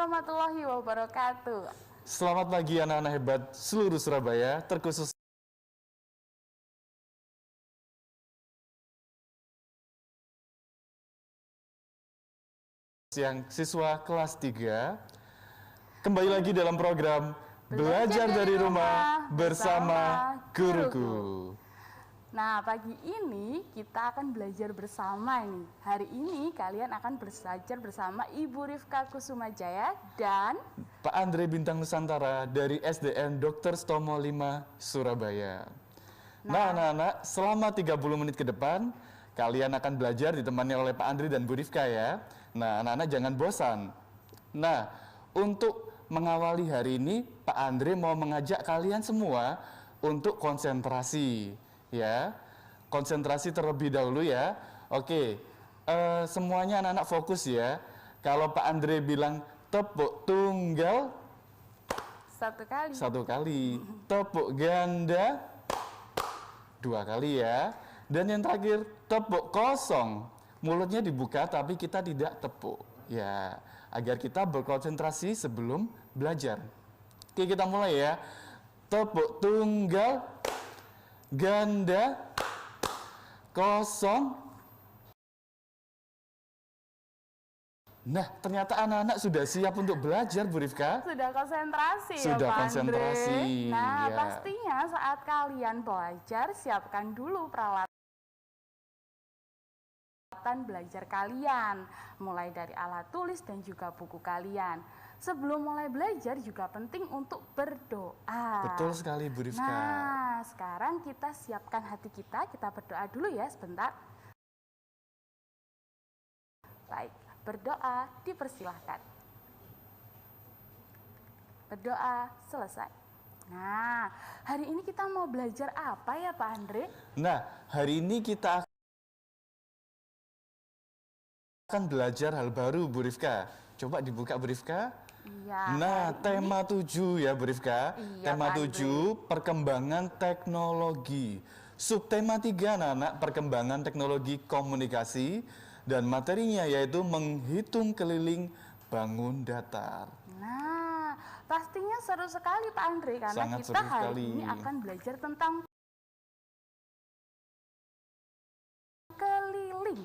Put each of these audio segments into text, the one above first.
warahmatullahi wabarakatuh. Selamat pagi anak-anak hebat seluruh Surabaya, terkhusus yang siswa kelas 3. Kembali lagi dalam program Belajar dari Rumah bersama Guruku. Nah, pagi ini kita akan belajar bersama ini. Hari ini kalian akan belajar bersama Ibu Rifka Kusumajaya dan Pak Andre Bintang Nusantara dari SDN Dr. Stomo 5 Surabaya. Nah, anak-anak, selama 30 menit ke depan, kalian akan belajar ditemani oleh Pak Andre dan Bu Rifka ya. Nah, anak-anak jangan bosan. Nah, untuk mengawali hari ini, Pak Andre mau mengajak kalian semua untuk konsentrasi. Ya, konsentrasi terlebih dahulu ya. Oke, semuanya anak-anak fokus ya. Kalau Pak Andre bilang tepuk tunggal, satu kali. Tepuk ganda, 2 kali ya. Dan yang terakhir tepuk kosong, mulutnya dibuka tapi kita tidak tepuk. Ya, agar kita berkonsentrasi sebelum belajar. Oke, kita mulai ya. Tepuk tunggal, ganda, kosong. Nah, ternyata anak-anak sudah siap untuk belajar, Bu Rifka. sudah konsentrasi Sudah ya Pak konsentrasi, Andre. Nah, ya. pastinya saat kalian belajar, siapkan dulu peralatan belajar kalian, mulai dari alat tulis dan juga buku kalian. Sebelum mulai belajar juga penting untuk berdoa. Betul sekali, Bu Rifka. Nah, sekarang kita siapkan hati kita berdoa dulu ya sebentar. Baik, berdoa dipersilahkan. Berdoa selesai. Nah, hari ini kita mau belajar apa ya Pak Andre? Nah, hari ini kita akan belajar hal baru, Bu Rifka. Coba dibuka, Bu Rifka. Iya. Nah, tema 7 ya, Bu Rifka. Iya, Tema Pak 7, perkembangan teknologi. Subtema 3, anak-anak, perkembangan teknologi komunikasi. Dan materinya yaitu menghitung keliling bangun datar. Nah, pastinya seru sekali Pak Andre karena Sangat kita seru hari sekali. ini akan belajar tentang keliling.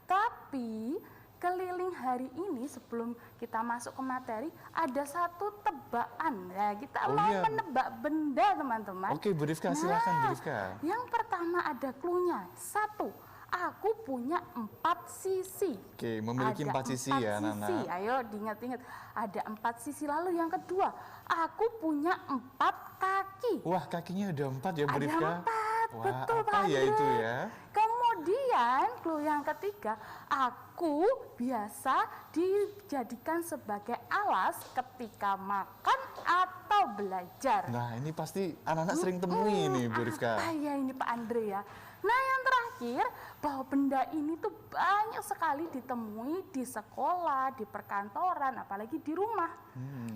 Tapi keliling hari ini sebelum kita masuk ke materi ada satu tebakan. Ya, kita mau menebak benda, teman-teman. Oke, Bu Rifka, silakan Bu Rifka. Yang pertama ada cluenya. 1. Aku punya 4 sisi. Oke, memiliki 4 sisi ya, Nana. Ayo diingat-ingat. Ada 4 sisi. Lalu yang kedua, aku punya 4 kaki. Wah, kakinya ada 4 ya, Bu Rifka. Ada 4, Wah, betul apa Pak ya Andre. itu ya? Kemudian clue yang ketiga, aku biasa dijadikan sebagai alas ketika makan atau belajar. Nah, ini pasti anak-anak sering temui ini, Bu Rifka. Apa ya ini Pak Andre ya? Nah, yang terakhir, bahwa benda ini tuh banyak sekali ditemui di sekolah, di perkantoran, apalagi di rumah.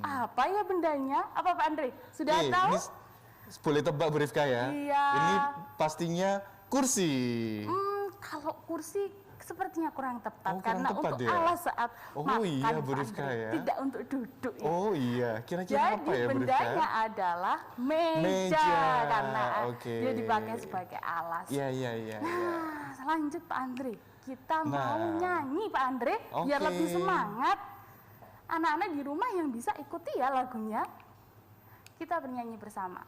Apa ya bendanya? Apa Pak Andre? Sudah tahu? Ini boleh tebak, Bu Rifka ya? Iya. Ini pastinya kursi. Kalau kursi sepertinya kurang tepat, kurang karena tepat untuk ya? alas saat makan, Iya, Bu Pak Rifka Andre. ya. Tidak untuk duduk ya. Oh iya, kira-kira Jadi apa ya, Bu Rifka? bendanya adalah meja, karena dia dipakai sebagai alas. Iya. Nah, lanjut Pak Andre. Kita mau Nah. nyanyi Pak Andre, biar Oke. lebih semangat. Anak-anak di rumah yang bisa ikuti ya lagunya. Kita bernyanyi bersama.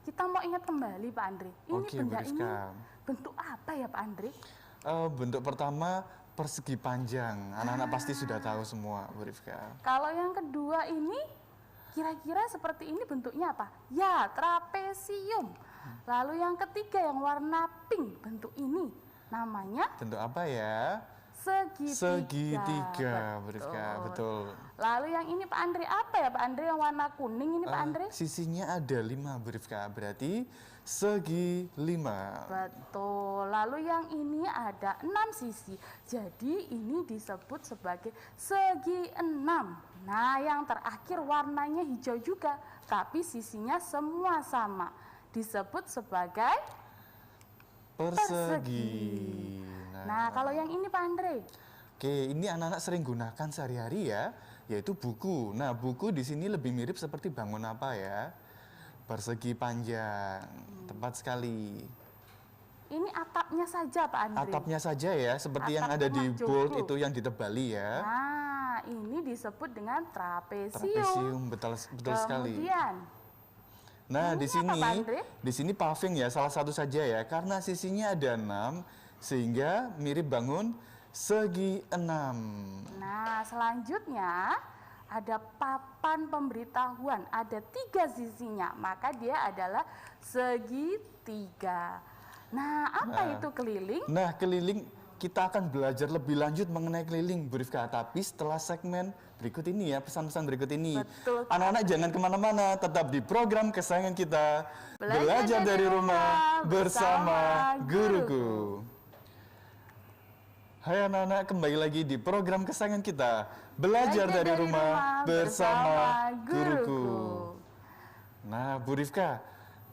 kita mau ingat kembali Pak Andre. Ini Oke, benda Bu ini Rifka. bentuk apa ya Pak Andre? Bentuk pertama persegi panjang. Anak-anak pasti sudah tahu semua, Bu Rifka. Kalau yang kedua ini kira-kira seperti ini bentuknya apa? Ya, trapesium. Lalu yang ketiga yang warna pink, bentuk ini namanya Bentuk apa ya? segitiga. Segitiga, Bu Rifka, betul. Lalu yang ini Pak Andre apa ya Pak Andre, yang warna kuning ini Pak Andre? Sisinya ada 5, Bu Rifka, berarti segi 5. Betul. Lalu yang ini ada 6 sisi. Jadi ini disebut sebagai segi 6. Nah, yang terakhir warnanya hijau juga, tapi sisinya semua sama. Disebut sebagai Persegi. Nah, kalau yang ini Pak Andre? Oke, ini anak-anak sering gunakan sehari-hari ya, yaitu buku. Nah, buku di sini lebih mirip seperti bangun apa ya? Persegi panjang, tepat sekali. Ini atapnya saja Pak Andre. Atapnya saja ya, seperti yang Atap ada di rumah bold joglo. itu yang ditebali ya. Nah, ini disebut dengan trapesium. Trapesium, betul sekali. Kemudian, Nah, ini apa, Pak Andre? di sini paving ya, salah satu saja ya, karena sisinya ada 6, sehingga mirip bangun segi 6. nah selanjutnya ada papan pemberitahuan, ada 3 sisinya, maka dia adalah segitiga. Nah, apa itu keliling? Nah, keliling kita akan belajar lebih lanjut mengenai keliling, Bu Rifka. Tapi setelah segmen berikut ini ya, pesan-pesan berikut ini. Betul, Pak. Anak-anak jangan kemana-mana, tetap di program kesayangan kita. Belajar dari rumah bersama guruku. Hai anak-anak, kembali lagi di program kesayangan kita. Belajar dari rumah bersama guruku. Nah, Bu Rifka,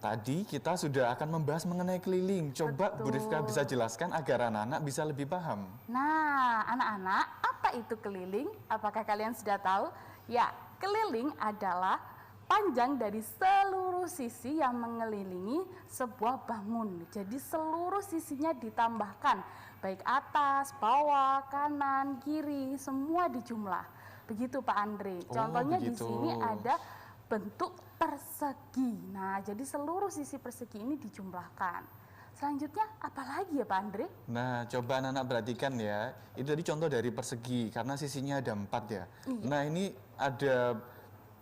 tadi kita sudah akan membahas mengenai keliling. Coba Bu Rifka bisa jelaskan agar anak-anak bisa lebih paham. Nah, anak-anak, apa itu keliling? Apakah kalian sudah tahu? Ya, keliling adalah panjang dari seluruh sisi yang mengelilingi sebuah bangun. Jadi seluruh sisinya ditambahkan, baik atas, bawah, kanan, kiri, semua dijumlah. Begitu Pak Andre. Contohnya di begitu. sini ada bentuk persegi. Nah, jadi seluruh sisi persegi ini dijumlahkan. Selanjutnya apa lagi ya Pak Andre? Nah, coba anak-anak perhatikan ya. Itu tadi contoh dari persegi, karena sisinya ada 4 ya. Nah, ini ada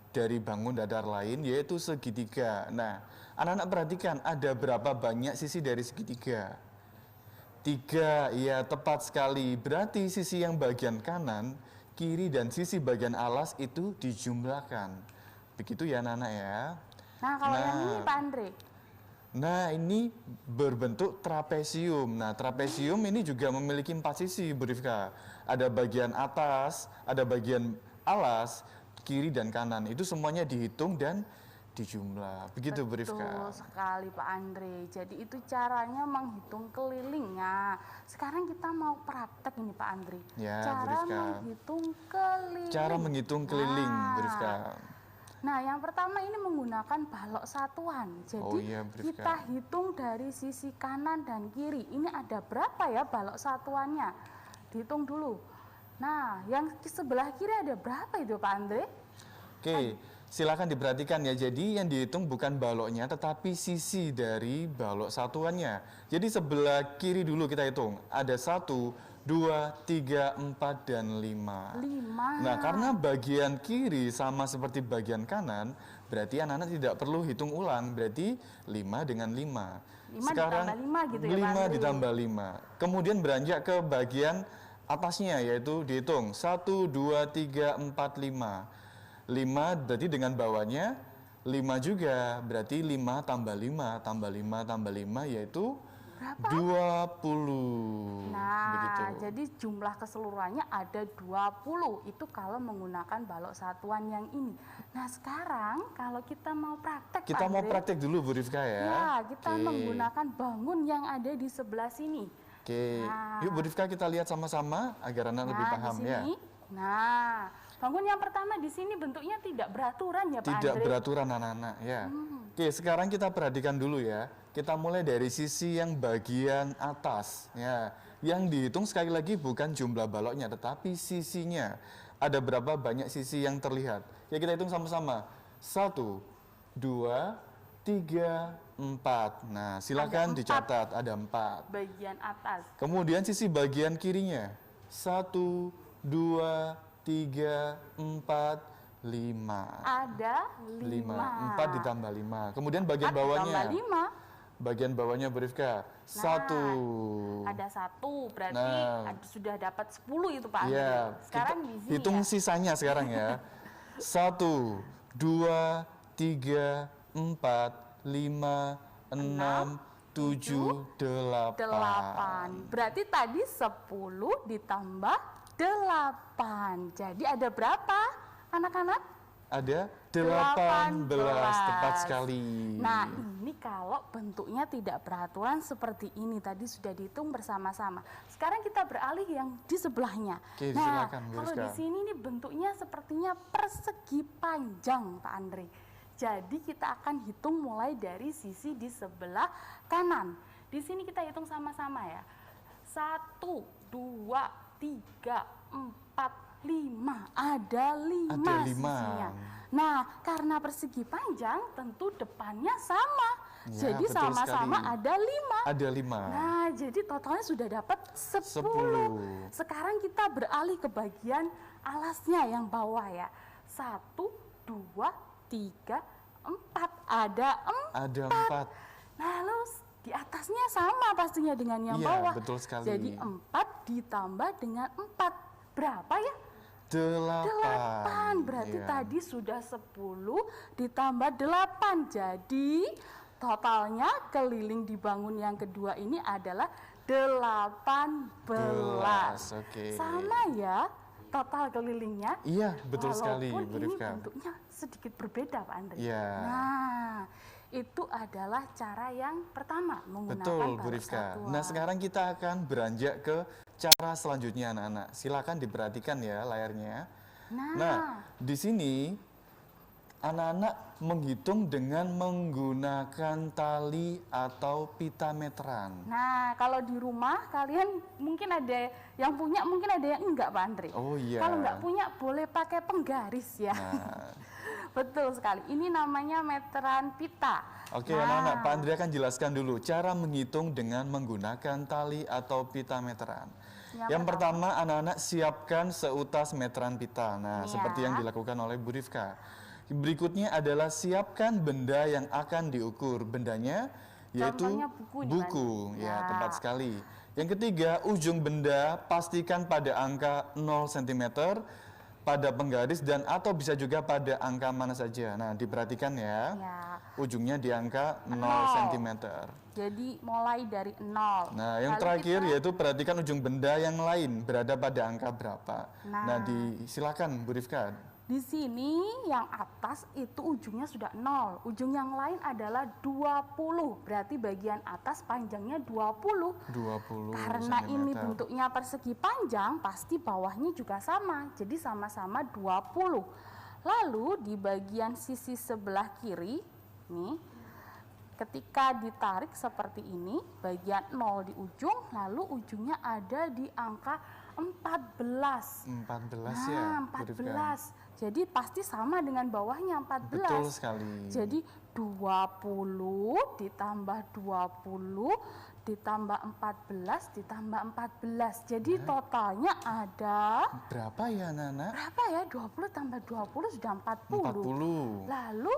dari bangun datar lain, yaitu segitiga. Nah, anak-anak perhatikan ada berapa banyak sisi dari segitiga? 3, ya tepat sekali. Berarti sisi yang bagian kanan, kiri, dan sisi bagian alas itu dijumlahkan. Begitu ya anak-anak ya. Nah, kalau yang ini Pak Andre? Nah, ini berbentuk trapesium. Nah, trapesium ini juga memiliki 4 sisi, Bu Rifka. Ada bagian atas, ada bagian alas, kiri dan kanan. Itu semuanya dihitung dan dijumlah. Begitu Bu Rifka. Betul sekali Pak Andre. Jadi itu caranya menghitung keliling. Nah, sekarang kita mau praktek ini Pak Andre. Ya, Bu Cara Rifka. menghitung keliling. Cara menghitung keliling, Bu Nah. Rifka. Nah, yang pertama ini menggunakan balok satuan. Jadi Oh iya, Bu Rifka. kita hitung dari sisi kanan dan kiri. Ini ada berapa ya balok satuannya? Dihitung dulu. Nah, yang di sebelah kiri ada berapa itu Pak Andre? Oke, silakan diperhatikan ya. Jadi yang dihitung bukan baloknya, tetapi sisi dari balok satuannya. Jadi sebelah kiri dulu kita hitung. Ada 1, 2, 3, 4, dan 5. 5. Nah, karena bagian kiri sama seperti bagian kanan, berarti anak-anak tidak perlu hitung ulang. Berarti 5 dengan 5. 5 ditambah 5 gitu ya, Pak 5 Andri? ditambah 5. Kemudian beranjak ke bagian atasnya, yaitu dihitung 1, 2, 3, 4, 5. 5 berarti dengan bawahnya 5 juga. Berarti 5 tambah 5 tambah 5 tambah 5 yaitu Berapa? 20. Nah, Begitu. jadi jumlah keseluruhannya ada 20. Itu kalau menggunakan balok satuan yang ini. Nah, sekarang kalau kita mau praktek, Kita Pak mau Andre, praktek dulu Bu Rifka ya. ya, kita Oke. menggunakan bangun yang ada di sebelah sini. Oke, Nah. yuk Bu Rifka kita lihat sama-sama agar anak lebih paham di ya. sini. Nah, bangun yang pertama di sini bentuknya tidak beraturan ya, Pak Tidak Andre. beraturan anak-anak ya. Oke, sekarang kita perhatikan dulu ya. Kita mulai dari sisi yang bagian atas ya. Yang dihitung sekali lagi bukan jumlah baloknya tetapi sisinya. Ada berapa banyak sisi yang terlihat? Ya kita hitung sama-sama. 1, 2, 3, 4. Nah, silakan Ada 4. dicatat, ada 4. Bagian atas. Kemudian sisi bagian kirinya, 1, 2, 3, 4, 5. Ada 5. 4 ditambah 5. Kemudian bagian 4 bawahnya. ditambah 5. Bagian bawahnya Bu Rifka, 1. Ada 1, berarti Nah. sudah dapat 10 itu Pak Andri. Iya, Sekarang kita di sini hitung ya. sisanya sekarang ya. 1, 2, 3, 4, 5, 6, 7, 8. 8. Berarti tadi 10 ditambah 8. Jadi ada berapa anak-anak? Ada 18, 18. tepat sekali. Nah, ini kalau bentuknya tidak beraturan seperti ini tadi sudah dihitung bersama-sama. Sekarang kita beralih yang di sebelahnya. Oke, nah, silakan, Bu kalau Rizka. di sini ini bentuknya sepertinya persegi panjang, Pak Andre. Jadi kita akan hitung mulai dari sisi di sebelah kanan. Di sini kita hitung sama-sama ya. 1, 2, 3, 4, 5. Ada 5 Ada 5. sisinya. Nah, karena persegi panjang tentu depannya sama. Ya, Jadi betul sama-sama sekali. ada 5. Ada 5. Nah, jadi totalnya sudah dapat 10. 10. Sekarang kita beralih ke bagian alasnya yang bawah ya. 1, 2, 3, 4. Ada 4. Ada 4. Nah, lalu di atasnya sama pastinya dengan yang Iya, bawah. betul sekali. Jadi 4 ditambah dengan 4. Berapa ya? 8. Berarti Iya. tadi sudah 10 ditambah 8. Jadi totalnya keliling dibangun yang kedua ini adalah 18. Oke. Sama ya total kelilingnya. Iya, betul sekali, Walaupun Bu ini Rifka. bentuknya sedikit berbeda Pak Andre. Iya. Nah, itu adalah cara yang pertama menggunakan Betul, Bu balok Rifka. satuan. Nah, sekarang kita akan beranjak ke cara selanjutnya, anak-anak. Silakan diperhatikan ya layarnya. Nah, di sini anak-anak menghitung dengan menggunakan tali atau pita meteran. Nah, kalau di rumah kalian mungkin ada yang punya, mungkin ada yang enggak Pak Andre. Oh iya. Kalau enggak punya boleh pakai penggaris ya. Nah, Betul sekali. Ini namanya meteran pita. oke, Nah, anak-anak, Pak Andri akan jelaskan dulu cara menghitung dengan menggunakan tali atau pita meteran. Yang pertama, anak-anak siapkan seutas meteran pita. Nah, Iya. seperti yang dilakukan oleh Bu Rifka. Berikutnya adalah siapkan benda yang akan diukur. Bendanya yaitu Contohnya buku nih, buku. Pak. Ya, Ya. tepat sekali. Yang ketiga, ujung benda pastikan pada angka 0 cm pada penggaris dan atau bisa juga pada angka mana saja. Nah, diperhatikan ya. Ya. Ujungnya di angka 0 Nol. cm. Jadi mulai dari 0. Nah, yang Lalu terakhir kita- yaitu perhatikan ujung benda yang lain berada pada angka berapa. Nah. Silakan Bu Rifka. Di sini yang atas itu ujungnya sudah 0. Ujung yang lain adalah 20. Berarti bagian atas panjangnya 20. 20 Karena ini cm. bentuknya persegi panjang, pasti bawahnya juga sama. Jadi sama-sama 20. Lalu di bagian sisi sebelah kiri, nih, ketika ditarik seperti ini, bagian 0 di ujung, lalu ujungnya ada di angka 14. 14 ya, Nah, Bu Rifka. 14. Jadi pasti sama dengan bawahnya 14. Betul sekali. Jadi 20 ditambah 20 ditambah 14 ditambah 14. Jadi totalnya ada Berapa ya, anak-anak? berapa ya? 20 tambah 20 sudah 40. 40. Lalu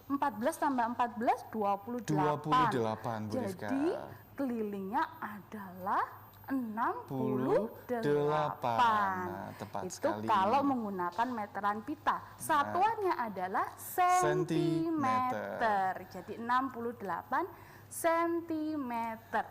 14 tambah 14 28. 28, Bu Rifka. Jadi kelilingnya adalah 68. Nah, tepat Itu sekali. kalau menggunakan meteran pita. Satuannya adalah sentimeter. Jadi 68 sentimeter.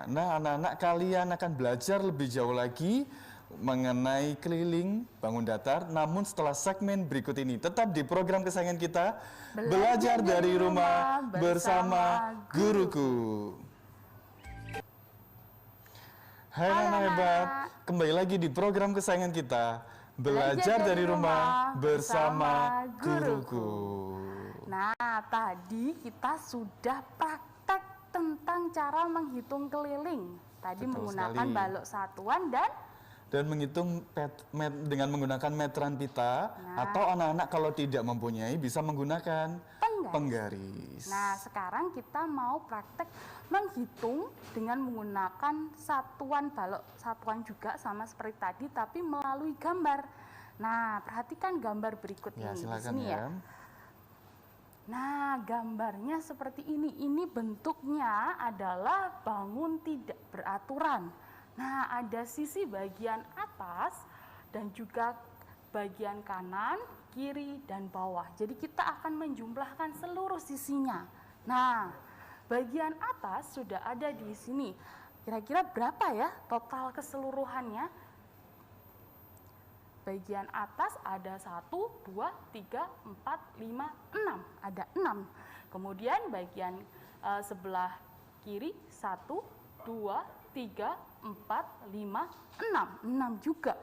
Nah, anak-anak, kalian akan belajar lebih jauh lagi mengenai keliling bangun datar. Namun setelah segmen berikut ini, tetap di program kesayangan kita, Belajar dari Rumah bersama Guruku. Hai anak hebat, kembali lagi di program kesayangan kita, Belajar dari Rumah bersama Guruku. Nah, tadi kita sudah praktek tentang cara menghitung keliling. Tadi Betul menggunakan sekali. balok satuan dan menghitung dengan menggunakan meteran pita, atau anak-anak kalau tidak mempunyai bisa menggunakan penggaris. Nah, sekarang kita mau praktek menghitung dengan menggunakan satuan balok satuan juga sama seperti tadi, tapi melalui gambar. Nah, perhatikan gambar berikut Ya, ini. Di silakan sini ya. Nah, gambarnya seperti ini. Ini bentuknya adalah bangun tidak beraturan. Nah, ada sisi bagian atas dan juga bagian kanan, kiri, dan bawah. Jadi kita akan menjumlahkan seluruh sisinya. Nah, bagian atas sudah ada di sini. Kira-kira berapa ya total keseluruhannya? Bagian atas ada 1, 2, 3, 4, 5, 6. Ada 6. Kemudian bagian sebelah kiri 1, 2, 3, 4, 5, 6. 6 juga.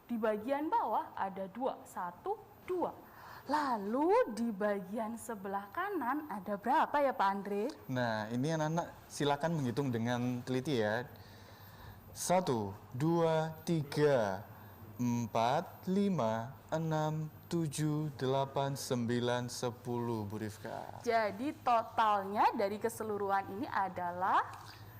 Di bagian bawah ada 2, 1, 2. Lalu di bagian sebelah kanan ada berapa ya Pak Andre? Nah, ini anak-anak silakan menghitung dengan teliti ya. 1, 2, 3, 4, 5, 6, 7, 8, 9, 10, Bu Rifka. Jadi totalnya dari keseluruhan ini adalah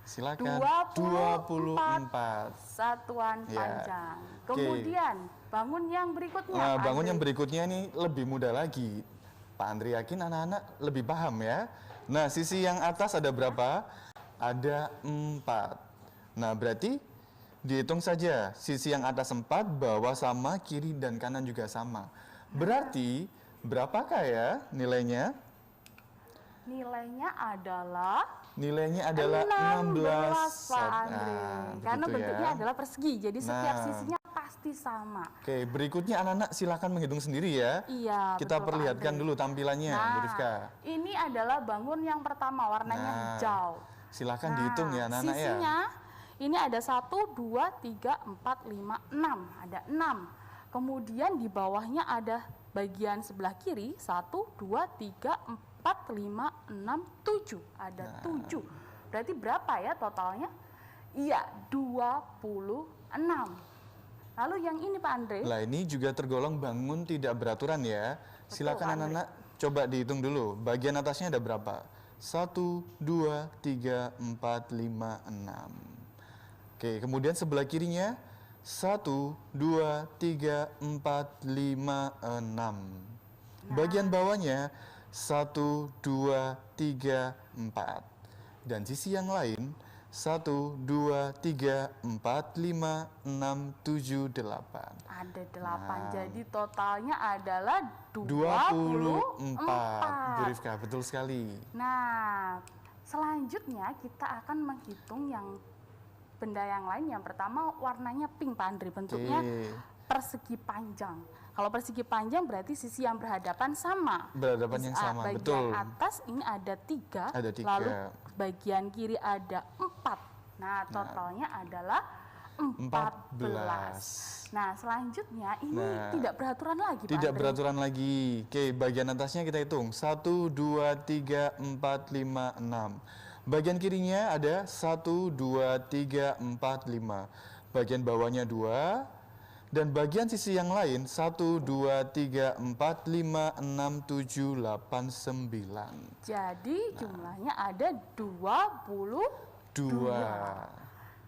Silakan 24 satuan Ya. panjang. Oke. Kemudian bangun yang berikutnya. Nah, Pak bangun Andre. yang berikutnya ini lebih mudah lagi. Pak Andri yakin anak-anak lebih paham ya. Nah, sisi yang atas ada berapa? Ada 4. Nah, berarti dihitung saja. Sisi yang atas 4, bawah sama, kiri dan kanan juga sama. Berarti berapakah ya nilainya? Nilainya adalah 16. Pak Andre. Karena begitu bentuknya ya. adalah persegi. Jadi setiap Nah. sisinya pasti sama. Oke, berikutnya anak-anak silakan menghitung sendiri ya. Iya, Kita betul, Pak perlihatkan Andre. dulu tampilannya, Bu Rifka. Ini adalah bangun yang pertama, warnanya Nah, hijau. Silakan dihitung ya anak-anak ya. Sisinya ini ada 1, 2, 3, 4, 5, 6. Ada 6. Kemudian di bawahnya ada bagian sebelah kiri 1, 2, 3, 4, 5, 6, 7. Ada 7. Berarti berapa ya totalnya? Iya, 26. Lalu yang ini Pak Andre. Lah ini juga tergolong bangun tidak beraturan ya. Silakan Andre. anak-anak coba dihitung dulu. Bagian atasnya ada berapa? 1, 2, 3, 4, 5, 6. Oke, kemudian sebelah kirinya 1, 2, 3, 4, 5, 6. Bagian bawahnya 1, 2, 3, 4. Dan sisi yang lain 1, 2, 3, 4, 5, 6, 7, 8. Ada 8. Jadi totalnya adalah 24. Bu Rifka, betul sekali. Nah, selanjutnya kita akan menghitung yang benda yang lain. Yang pertama warnanya pink Pak Andri, bentuknya Oke. persegi panjang. Kalau persegi panjang berarti sisi yang berhadapan sama. Berhadapan yang sama, Bagian betul. atas ini ada 3, Ada 3. lalu bagian kiri ada 4. Nah, totalnya adalah 14. Nah, selanjutnya ini Nah, tidak beraturan lagi Pak Tidak Andri. beraturan lagi. Oke, bagian atasnya kita hitung. 1, 2, 3, 4, 5, 6. Bagian kirinya ada 1, 2, 3, 4, 5. Bagian bawahnya 2. Dan bagian sisi yang lain 1, 2, 3, 4, 5, 6, 7, 8, 9. Jadi jumlahnya ada 22. 2.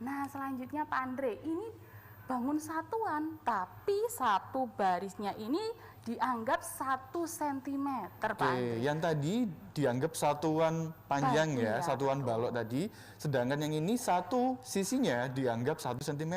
Nah, selanjutnya Pak Andre, ini bangun satuan, tapi satu barisnya ini dianggap 1 cm, Pak Oke, Andre. yang tadi dianggap satuan panjang ya, Iya, satuan balok tadi. Sedangkan yang ini satu sisinya dianggap 1 cm.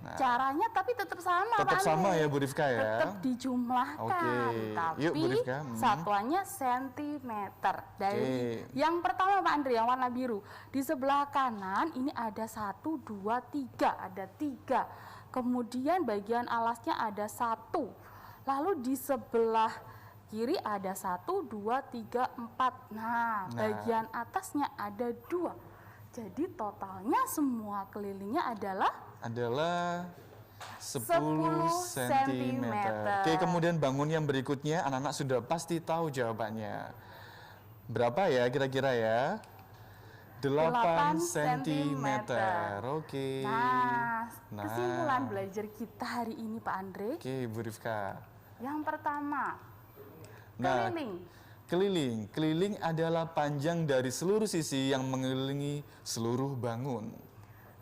Caranya tapi tetap sama, Tetap Pak Andre. sama ya Bu Rifka ya. Tetap dijumlahkan, Oke. tapi Yuk, Bu Rifka. satuannya sentimeter. Dari Oke. yang pertama Pak Andre, yang warna biru. Di sebelah kanan ini ada 1, 2, 3, ada 3. Kemudian bagian alasnya ada 1. Lalu di sebelah kiri ada 1, 2, 3, 4. Nah, bagian atasnya ada 2. Jadi totalnya semua kelilingnya adalah 10 cm. Oke, kemudian bangun yang berikutnya anak-anak sudah pasti tahu jawabannya. Berapa ya kira-kira ya? 8 cm. Oke. Nah, kesimpulan belajar kita hari ini Pak Andre. Oke, Bu Rifka. Yang pertama, Nah, keliling. Keliling. Keliling adalah panjang dari seluruh sisi yang mengelilingi seluruh bangun.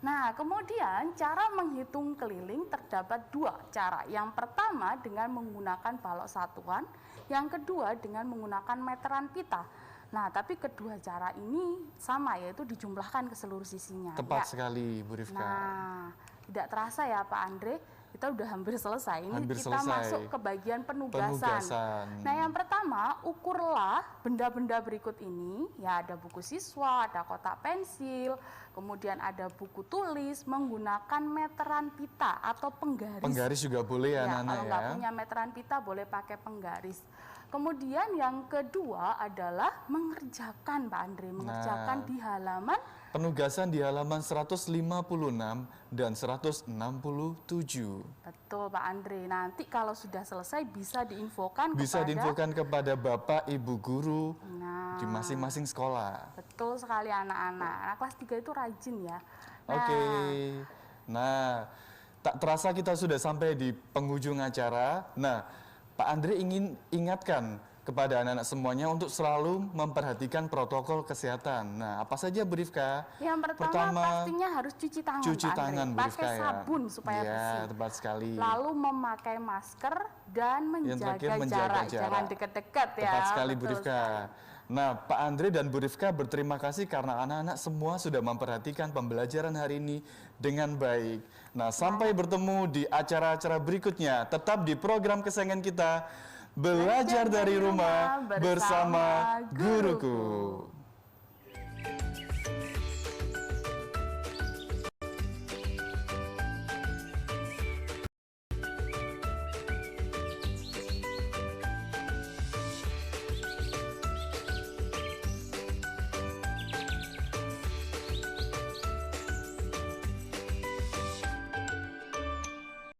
Nah, kemudian cara menghitung keliling terdapat dua cara. Yang pertama dengan menggunakan balok satuan, yang kedua dengan menggunakan meteran pita. Nah, tapi kedua cara ini sama, yaitu dijumlahkan ke seluruh sisinya. Tepat sekali, Bu Rifka. Nah, tidak terasa ya Pak Andre, kita udah hampir selesai. Ini Hampir kita selesai. masuk ke bagian penugasan. Nah, yang pertama, ukurlah benda-benda berikut ini. Ya, ada buku siswa, ada kotak pensil, kemudian ada buku tulis menggunakan meteran pita atau penggaris. Penggaris juga boleh ya, Ya, anak-anak kalau nggak ya. punya meteran pita boleh pakai penggaris. Kemudian yang kedua adalah mengerjakan Pak Andre, mengerjakan di halaman. Penugasan di halaman 156 dan 167. Betul Pak Andre, nanti kalau sudah selesai bisa diinfokan Bisa kepada. diinfokan kepada Bapak Ibu guru Nah, di masing-masing sekolah. betul sekali anak-anak. Nah, kelas 3 itu rajin ya. Nah, Oke. Nah, tak terasa kita sudah sampai di penghujung acara. Nah, Pak Andre ingin ingatkan kepada anak-anak semuanya untuk selalu memperhatikan protokol kesehatan. Nah, apa saja Bu Rifka? Yang pertama pastinya harus cuci tangan Cuci Pak Andre. tangan Bu Rifka Pakai ya. sabun supaya Ya, bersih. tepat sekali. Lalu memakai masker dan terakhir, menjaga menjaga jarak. jarak. Jangan deket-deket ya. Tepat sekali Bu Betul Rifka. Nah, Pak Andre dan Bu Rifka berterima kasih karena anak-anak semua sudah memperhatikan pembelajaran hari ini dengan baik. Nah, sampai bertemu di acara-acara berikutnya. Tetap di program kesayangan kita, Belajar dari Rumah bersama Guruku.